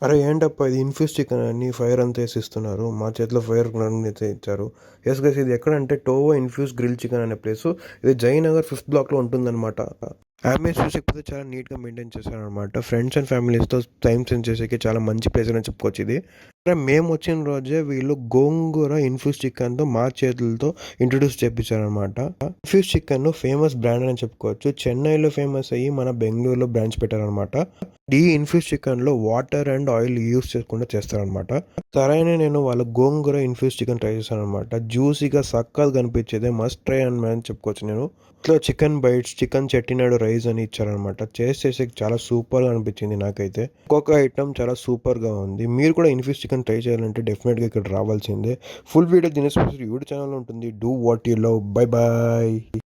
అరే ఏంటప్పా ఇది infuse chicken అని ఫైర్ అంతా వేసిస్తున్నారు. మా చేతిలో ఫైర్ అయితే ఇచ్చారు. ఎస్ గైస్, ఇది ఎక్కడంటే టోవో ఇన్ఫ్యూజ్ గ్రిల్ చికెన్ అనే ప్లేస్. ఇది జయనగర్ 5th బ్లాక్లో ఉంటుందన్నమాట. అంబియన్స్ చూసకపోతే చాలా నీట్గా మెయింటైన్ చేశారనమాట. ఫ్రెండ్స్ అండ్ ఫ్యామిలీస్తో టైం స్పెండ్ చేసేకి చాలా మంచి ప్లేస్ అని చెప్పుకోవచ్చు ఇది. మేము వచ్చిన రోజే వీళ్ళు గోంగూర ఇన్ఫ్యూజ్ చికెన్తో మా చేతులతో ఇంట్రొడ్యూస్ చేయించారనమాట. ఇన్ఫ్యూజ్ చికెన్ ఫేమస్ బ్రాండ్ అని చెప్పుకోవచ్చు. చెన్నైలో ఫేమస్ అయ్యి మన బెంగళూరులో బ్రాంచ్ పెట్టారనమాట. ఈ ఇన్ఫ్యూజ్ చికెన్లో వాటర్ అండ్ ఆయిల్ యూస్ చేయకుండా చేస్తారనమాట. సరైన నేను వాళ్ళ గోంగూర ఇన్ఫ్యూజ్ చికెన్ ట్రై చేశాను అనమాట. జ్యూసీగా సక్కగా కనిపించేది మస్ట్ ట్రై అని చెప్పుకోవచ్చు నేను. ఇట్లా chicken bites, chicken Chettinad rice అని ఇచ్చారనమాట. చేసి చాలా సూపర్గా అనిపించింది నాకైతే. ఒక్కొక్క ఐటమ్ చాలా సూపర్గా ఉంది. మీరు కూడా ఇన్ఫ్యూజ్ చికెన్ ట్రై చేయాలంటే డెఫినెట్గా ఇక్కడ రావాల్సిందే. Full video Dinesh YouTube channel ఉంటుంది. Do what you love. Bye bye.